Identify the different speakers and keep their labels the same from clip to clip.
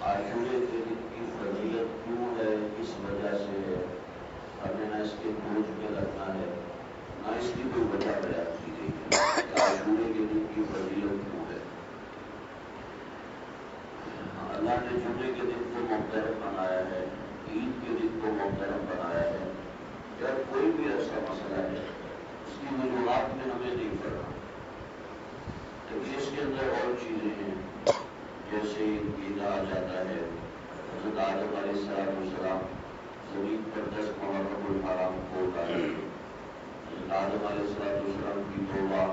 Speaker 1: عاشورے کے دن کی فضیلت کیوں ہے، کس وجہ سے ہے، ہمیں نہ اس کے بوجھ میں رکھنا ہے نہ اس کی کوئی وجہ بیان کی گئی ہے کہ عاشورے کے دن کی فضیلت کیوں ہے۔ اللہ نے جمعے کے دن کو محترم بنایا ہے، عید کے دن کو محترم بنایا ہے، یا کوئی بھی ایسا مسئلہ ہے اس کی وجوہات میں ہمیں نہیں پڑھنا، لیکن اس کے اندر اور چیزیں ہیں، جیسے عید آ جاتا ہے، حضرت آدم علیہ السلام زمین پر 10 محرم الحرام کو اتارے، حضرت آدم علیہ السلام کی توبہ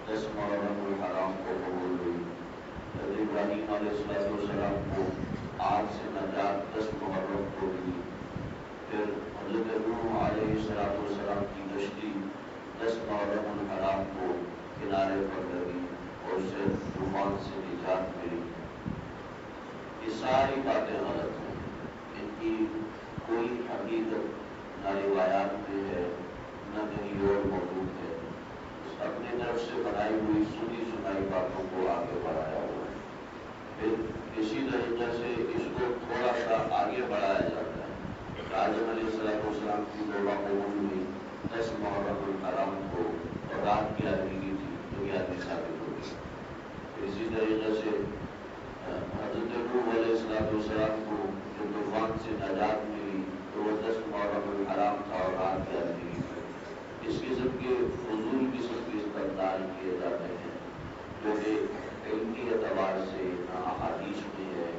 Speaker 1: 10 محرم الحرام کو قبول ہوئی، حضرت ابراہیم علیہ السلام کو آگ سے نجات 10 محرم کو ملی، پھر حضرت نوح علیہ السلام کی کشتی 10 محرم الحرام کو کنارے پر لگی اور اسے طوفان سے نجات ملی۔ یہ ساری باتیں غلط ہیں، ان کی کوئی حقیقت نہ روایات میں ہے نہ کہیں اور موجود ہے، اپنے طرف سے بنائی ہوئی سنی سنائی باتوں کو آگے بڑھایا ہوا ہے، پھر اسی طریقے سے اس کو تھوڑا سا آگے بڑھایا جاتا ہے کہ آدم علیہ السلام کی توبہ قبول ہوئی 10 محرم الحرام کو اور رات کی آدمی تھی تو یہ آدمی ثابت ہو گئی، پھر اسی طریقے سے حضرت نوح علیہ السلام کو جو طوفان سے نجات ملی تو وہ 10 محرم الحرام تھا اور رات کی آدمی تھی۔ اس قسم کے فضول قسم کے استدلال کیے جاتے ہیں جو کہ علمی اعتبار سے نہ احادیث میں ہے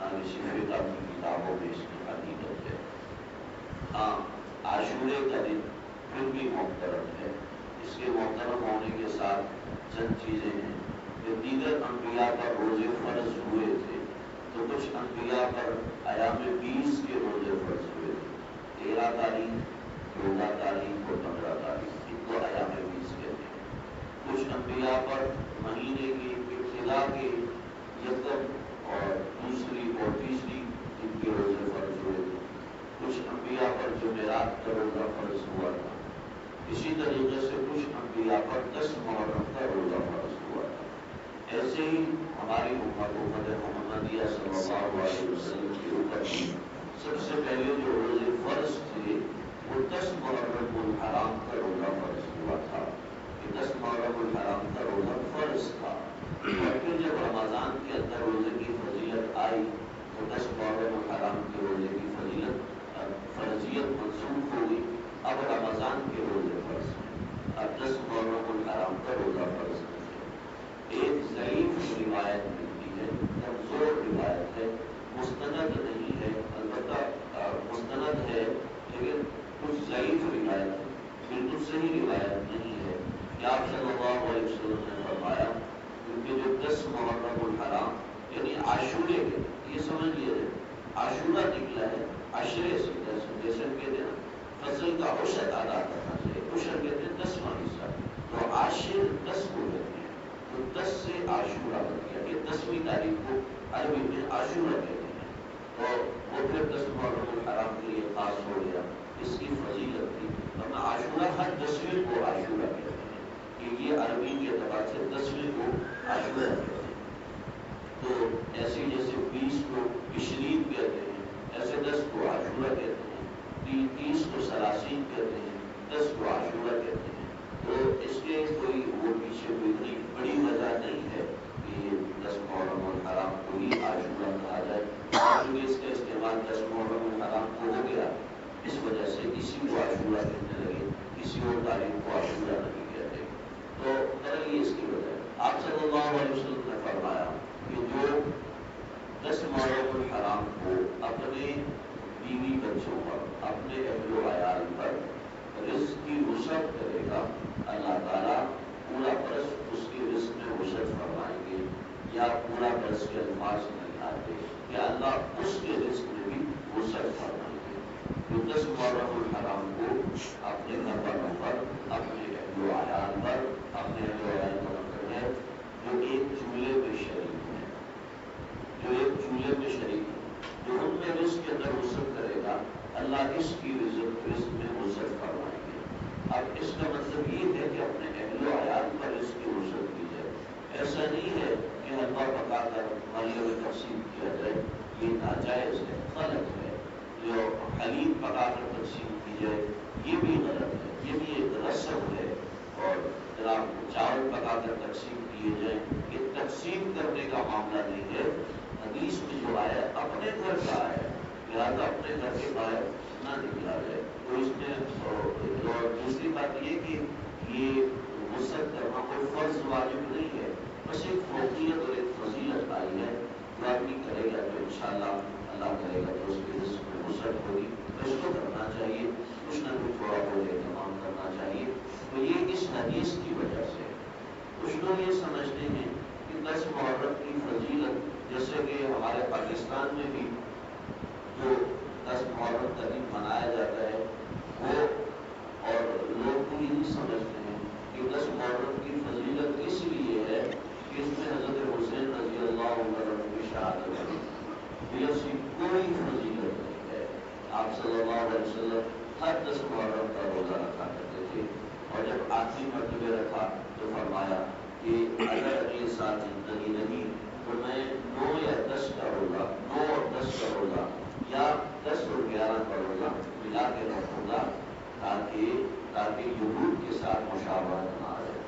Speaker 1: نہ کسی فقہ کی کتابوں میں اس کی حقیقت ہے۔ ہاں، عاشورے کا دن پھر بھی محترم ہے، اس کے محترم ہونے کے ساتھ چند چیزیں ہیں کہ دیگر انبیاء پر روزے فرض ہوئے تھے تو کچھ انبیاء پر ایام 20 کے روزے فرض ہوئے تھے، 13 تاریخ، 14 تاریخ اور 15 تاریخ، ان کو ایام 20 کہتے ہیں۔ کچھ انبیاء پر مہینے کی ابتدا کے یکم اور دوسری اور تیسری دن کے روزے فرض ہوئے تھے، کچھ انبیاء پر جمعرات کا روزہ فرض ہوا تھا، اسی طریقے سے کچھ انبیاء پر 10 محرم کا روزہ فرض ہوا تھا۔ ایسے ہی ہماری امت محمدیہ صلی اللہ علیہ وسلم کے اوپر بھی سب سے پہلے جو روزے فرض تھے وہ 10 محرم الحرام کا روزہ فرض ہوا تھا، کہ 10 محرم الحرام کا روزہ فرض تھا، اور پھر جب رمضان کے اندر روزے کی فضیلت آئی تو 10 محرم الحرام کے روزے کی فرضیت منسوخ ہو گئی، اب رمضان کے روزے فرض ہیں، اب 10 محرم الحرام کا روزہ فرض نہیں ہے۔ ایک ضعیف روایت ملتی ہے، کمزور روایت ہے، مستند نہیں ہے، البتہ مستند ہے لیکن کچھ ضعیف روایت ہے، بالکل صحیح روایت نہیں ہے کہ آپ صلی اللہ علیہ وسلم نے فرمایا کیونکہ جو 10 محرم الحرام یعنی عاشورے کے، یہ سمجھ لیجیے عاشورہ نکلا ہے عشرے سے، جیسے کہتے ہیں فصل کا عشر ادا کرنا چاہیے، عشر کہتے ہیں 10واں حصہ، تو عاشر 10 کو کہتے ہیں، تو 10 سے عاشورہ بن گیا کہ 10ویں تاریخ کو عربی میں عاشورہ کہتے ہیں، تو وہ پھر 10 محرم الحرام کے لیے خاص ہو گیا، اس کی فضیلت تھی، ورنہ عاشورہ ہر 10ویں کو عاشورہ کہتے ہیں، کہ یہ عربی کے اعتبار سے 10ویں کو عاشورہ کہتے ہیں۔ تو ایسے جیسے 20 کو عشرین کہتے ہیں، ایسے 10 کو عاشورہ کہتے ہیں، 30 کو سلاسین کہتے ہیں، 10 کو عاشورہ کہتے ہیں، تو اس کے کوئی وہ پیچھے کوئی اتنی بڑی وجہ نہیں ہے کہ 10 محرم الحرام کو ہی عاشورہ کہا جائے، کیونکہ اس کا استعمال 10 محرم الحرام کو ہو گیا، اس وجہ سے اسی کو عاشورہ کہنے لگے، کسی اور تاریخ کو عاشورہ نہیں کہتے، تو یہ اس کی وجہ ہے۔ آپ صلی اللہ علیہ وسلم نے فرمایا کہ جو 10 محرم الحرام کو اپنے بیوی بچوں پر، اپنے اہل و عیال پر رزق کی وسعت کرے گا، اللہ تعالیٰ پورا برس اس کے رزق میں وسعت فرمائیں گے، یا پورا برس کے الفاظ نہیں آتے کہ اللہ اس کے رزق میں بھی وسعت فرمائیں گے۔ جو 10 محرم الحرام کو اپنے گھر والوں پر، اپنے اہل و عیال پر، اپنے اہل و عیال کا مطلب ہے جو ایک چولہے میں شریک ہیں، جو ایک چولہے میں شریک ہیں، جو ان میں رزق کے اندر وسعت کرے گا، اللہ اس کی رزق میں وسعت فرمائیں گے۔ اب اس کا مطلب یہ ہے کہ اپنے اہل و عیال پر رزق کی وسعت کی جائے، ایسا نہیں ہے کہ حلوہ پکا کر مالیہ میں تقسیم کیا جائے یہ ناجائز ہے، غلط ہے۔ جو حلیم پکا کر تقسیم کی جائے یہ بھی غلط ہے، یہ بھی ایک رسم ہے۔ اور جناب چاول پکا کر تقسیم کیے جائیں، یہ تقسیم کرنے کا معاملہ نہیں ہے۔ حدیث میں جو آیا اپنے گھر کا ہے، لہٰذا اپنے گھر کے باہر نہ نکلا جائے۔ تو اس میں اور دوسری بات یہ کہ یہ وسعت کرنا کوئی فرض واجب نہیں ہے، بس ایک فوقیت اور ایک فضیلت آئی ہے۔ جو آدمی کرے گا تو انشاءاللہ اللہ کرے گا تو اس کی رزق میں وسعت ہوگی، تو اس کو کرنا چاہیے، کچھ نہ کچھ تھوڑا بہت اہتمام کرنا چاہیے۔ تو یہ اس حدیث کی وجہ سے کچھ لوگ یہ سمجھتے ہیں کہ 10 محرم کی فضیلت، جیسے کہ ہمارے پاکستان میں بھی جو 10 محرم کا دن منایا جاتا ہے وہ، اور لوگ یہی سمجھتے ہیں کہ 10 محرم کی فضیلت اس لیے ہے کہ اس میں حضرت حسین رضی اللہ عنہ کی شہادت ہے۔ ایسی کوئی فضیلت نہیں ہے۔ آپ صلی اللہ علیہ وسلم ہر 10 محرم کا روزہ رکھا کرتے تھے، اور جب آخری مرتبہ رکھا تو فرمایا کہ اگر اگلے سال زندگی نہیں تو میں 9 یا 10 کا روزہ، 9 اور 10 کا روزہ یا 10 اور 11 کا روزہ ملا کے رکھوں گا، تاکہ یہود کے ساتھ مشابہت نہ آئے۔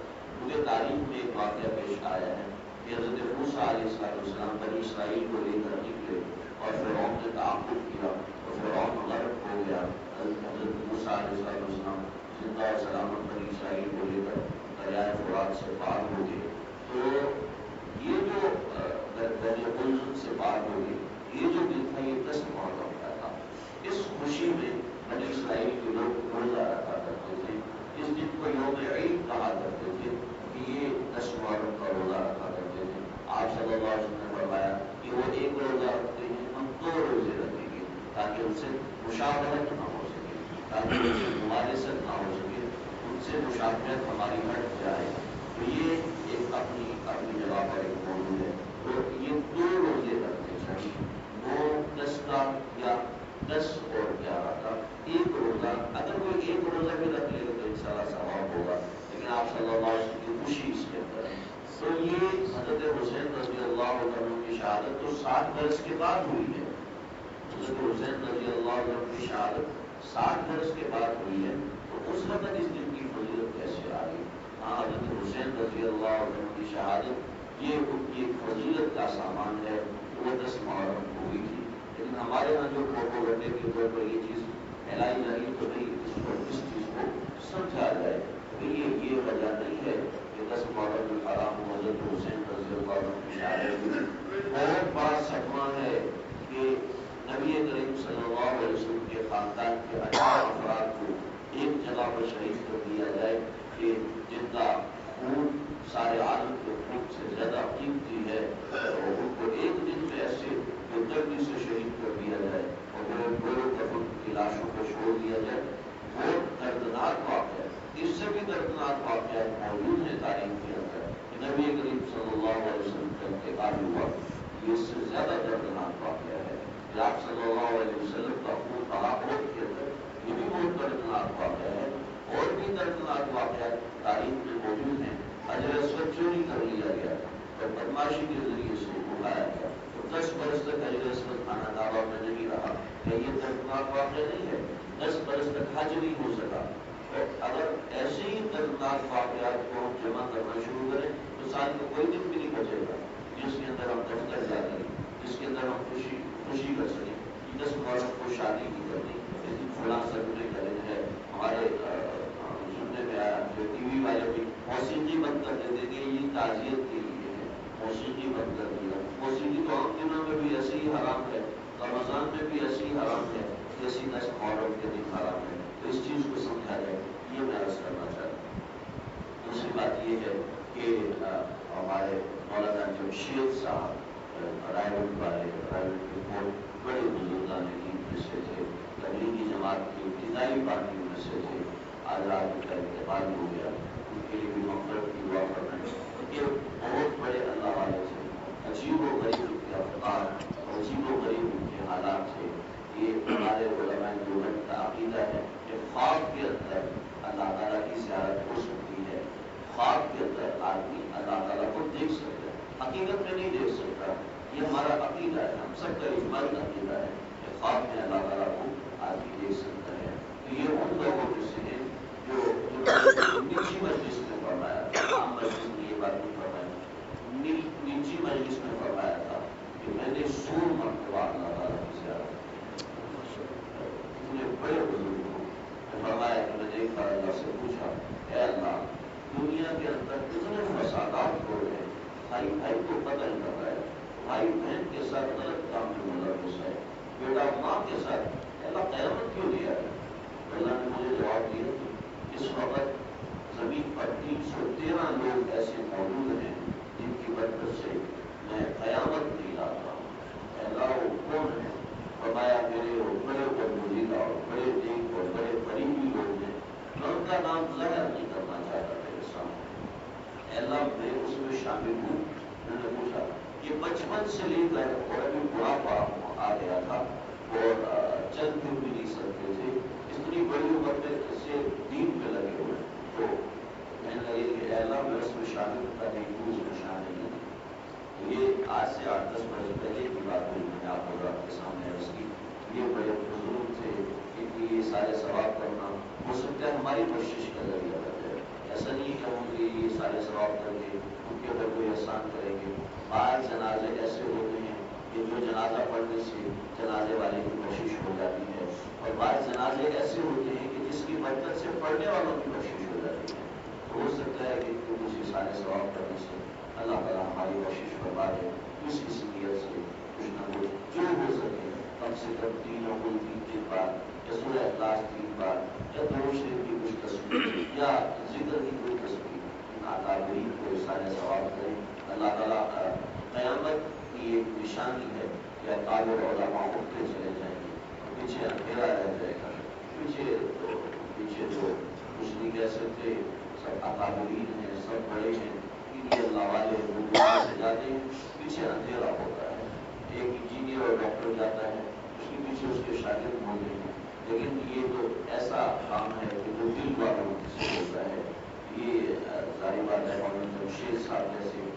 Speaker 1: مجھے تاریخ میں ایک واقعہ پیش آیا ہے کہ حضرت موسیٰ علیہ السلام بنی اسرائیل کو لے کر نکلے اور فرعون نے تعاقب کیا اور فرعون غرق ہو گیا۔ حضرت موسیٰ علیہ السلام زندہ و سلامت بنی اسرائیل کو لے کر دریائے فرات سے پار ہو گئے۔ تو یہ جو دریا گلزم سے پار ہو گئے، یہ جو دن تھا یہ 10 محرم کا تھا۔ اس خوشی میں بنی اسرائیل کے لوگ روزہ رکھا کرتے تھے، اس دن کو یوم عید کہا کرتے تھے کہ یہ 10 محرم کا روزہ رکھا کرتے تھے۔ آپ صلی اللہ علیہ وسلم نے فرمایا کہ وہ ایک روزہ رکھتے ہیں، ہم 2 روزے رکھیں گے تاکہ ان سے مشابہت نہ ہو سکے، تاکہ ان سے ممارست نہ ہو سکے، ان سے مشابہت ہماری ہٹ جائے۔ تو یہ ایک اپنی جگہ پر ایک موضوع ہے۔ تو یہ 2 روزے رکھنے چاہیے، 9 10 کا یا 10 اور 11 کا ایک روزہ۔ اگر کوئی ایک روزہ بھی رکھ لے تو انشاءاللہ ثواب ہوگا، لیکن آپ صلی اللہ علیہ وسلم کی خوشی اس کے اندر ہے۔ تو یہ حضرت حسین رضی اللہ عنہ کی شہادت تو 60 برس کے بعد ہوئی ہے۔ حضرت حسین رضی اللہ عنہ کی شہادت 60 برس کے بعد ہوئی ہے، تو اس وقت اس دن کی فضیلت کیسے آ گئی؟ ہاں، حضرت حسین رضی اللہ عنہ کی شہادت یہ ان کی ایک فضیلت کا سامان ہے، وہ 10 محرم کو ہوئی تھی۔ لیکن ہمارے یہاں جو پروپیگنڈے کے طور پر یہ چیز پھیلائی جا رہی تو نہیں، اس چیز کو سمجھا جائے کہ یہ وجہ نہیں ہے کہ 10 محرم الحرام حضرت حسین رضی اللہ عنہ کی شہادت ہوئی۔ بہت بڑا صدمہ ہے کہ نبی کریم صلی اللہ علیہ وسلم کے خاندان کے 18 افراد کو ایک جگہ پر شہید کر دیا جائے کہ جن کا خون سارے عالم کے خون سے زیادہ قیمتی ہے، اور ان کو ایک دن میں ایسے بےدردی سے شہید کر دیا جائے اور گورو کفن کی لاشوں کو چھوڑ دیا جائے۔ بہت دردناک واقعہ ہے۔ اس سے بھی دردناک واقعہ موجود ہے تاریخ کے اندر کہ نبی کریم صلی اللہ علیہ وسلم کا انتقال ہوا، یہ اس سے زیادہ دردناک واقعہ ہے کہ آپ صلی اللہ علیہ وسلم کا خون بہا عہد کے اندر، یہ بھی بہت دردناک واقعہ ہے۔ اور بھی دردناک واقعات تاریخ میں موجود ہیں۔ حجر اسود چوری کر لیا گیا اور بدماشی کے ذریعے سے اٹھایا گیا، تو 10 برس تک حجر اسود خانہ کعبہ میں نہیں رہا۔ کیا یہ دردناک واقعہ نہیں ہے؟ 10 برس تک حج نہیں ہو سکا۔ اور اگر ایسے ہی دردناک واقعات کو ہم جمع کرنا شروع کریں تو سال میں کوئی دن بھی نہیں بچے گا جس کے اندر ہم دفتر جا کریں، جس کے اندر ہم خوشی کر سکیں۔ 10 محرم کو شادی کی کرنی، لیکن فلاں سرگرمی کا دن ہے۔ ہمارے سننے میں آیا جو ٹی وی والے بھی موسیقی بند کر دیتے کہ یہ تعزیت کے لیے ہے، موسیقی بند کر دیا۔ موسیقی تو عام دنوں میں بھی ایسے ہی حرام ہے، رمضان میں بھی ایسے ہی حرام ہے جیسی 10 محرم کے دن حرام ہے۔ تو اس چیز کو سمجھا جائے، یہ میں عرض کرنا چاہتا ہوں۔ دوسری بات یہ ہے کہ ہمارے مولانا جمشید صاحب رائے کے بہت بڑے بزرگان دین میں سے تھے، تبلیغی جماعت کی ابتدائی پارٹیوں میں سے تھے۔ آج رات ان کا انتقال ہو گیا، ان کے لیے بھی مغفرت کی دعا فرمائیں۔ یہ بہت بڑے اللہ والے تھے، عجیب و غریب ان کے افکار اور عجیب و غریب ان کے حالات تھے۔ یہ ہمارے علماء دیوبند کا عقیدہ ہے کہ خواب کے اندر اللہ تعالیٰ کی زیارت ہو سکتی ہے۔ خواب کے اندر آدمی اللہ تعالیٰ کو دیکھ سکتا ہے، حقیقت میں نہیں دیکھ سکتا۔ یہ ہمارا عقیدہ عقیدہ ہے, ہم سب کا اجماعی عقیدہ ہے کہ خواب میں اللہ تعالیٰ کو آدمی دیکھ سکتا ہے. تو یہ ان لوگوں میں سے ہیں جو نجی مجلس میں فرمایا تھا, عام مجلس میں یہ بات نہیں فرمائی, نجی مجلس میں فرمایا تھا کہ میں نے 100 مرتبہ اللہ تعالیٰ کی زیارت کی. اتنے بڑے بزرگ ہوں. فرمایا کہ میں نے ایک بار اللہ سے پوچھا, اے اللہ, دنیا کے اندر اتنے فسادات ہو رہے ہیں, بھائی بھائی کو قتل کر رہا ہے, بھائی بہن کے ساتھ غلط کام میں ملوث ہے, بیٹا ماں کے ساتھ, اللہ قیامت کیوں دیا ہے؟ اللہ نے مجھے جواب دیا کہ اس وقت زمین پر 313 لوگ ایسے موجود ہیں جن کی برکت سے میں قیامت نہیں لاتا ہوں. اللہ وہ کون ہے؟ فرمایا میرے وہ بڑے برگزیدہ اور بڑے نیک اور بڑے قریبی لوگ ہیں, میں ان کا نام ظاہر نہیں کرنا چاہتا میرے سامنے. اللہ میں اس میں شامل ہوں. میں نے پوچھا, یہ بچپن سے لے کر اور ابھی بڑھاپا آ گیا تھا اور چل پھر بھی نہیں سکتے تھے, اتنی بڑی عمر میں سے دین پہ لگے ہوئے, تو میں نے لگے کہ اللہ میں اس میں شامل ہوتا نہیں ہوں, اس میں شامل نہیں. یہ آج سے 8-10 برس پہلے کی بات ہوئی, میں نے آپ حضرات کے سامنے عرض کی. یہ بڑے بزرگ تھے, ان کی یہ سارے ثواب کرنا ہو سکتا ہے ہماری کوشش کا ذریعہ بن جائے. ایسا نہیں کہ ہم یہ سارے ثواب کر کے ان کے اوپر کوئی احسان کریں گے. بعض جنازے ایسے ہوتے ہیں کہ جو جنازہ پڑھنے سے جنازے والے کی کوشش ہو جاتی ہے, اور بعض جنازے ایسے ہوتے ہیں کہ جس کی برکت سے پڑھنے والوں کی کوشش ہو جاتی ہے. تو ہو سکتا ہے کہ کسی سارے ثواب کرنے سے اللہ تعالیٰ ہماری کوشش فرما دے, اس نیت سے کچھ نہ کچھ جو ہو سکے, کم سے کم 3 اور 3 بار, یا سورہ اخلاص 3 بار, یا درود شریف کی کچھ تصویر, یا ذکر کی کوئی تصویر, ان اکابرین کو سارے ثواب کریں. اللہ تعالیٰ قیامت کی ایک نشانی ہے کہ اکابر علماء اٹھتے چلے جائیں گے, پیچھے اندھیرا رہ جائے گا. پیچھے جو کچھ نہیں کہہ سکتے, سب اکابرین ہیں, سب بڑے ہیں, یہ اللہ والے وہ دنیا سے جاتے ہیں, پیچھے اندھیرا ہوتا ہے. ایک انجینئر اور ڈاکٹر جاتا ہے, اس کے پیچھے اس کے شاگرد ہوتے ہیں, لیکن یہ تو ایسا کام ہے کہ جو دل والوں سے ہوتا ہے. یہ ظاہر بات ہے, مولانا جمشید صاحب جیسے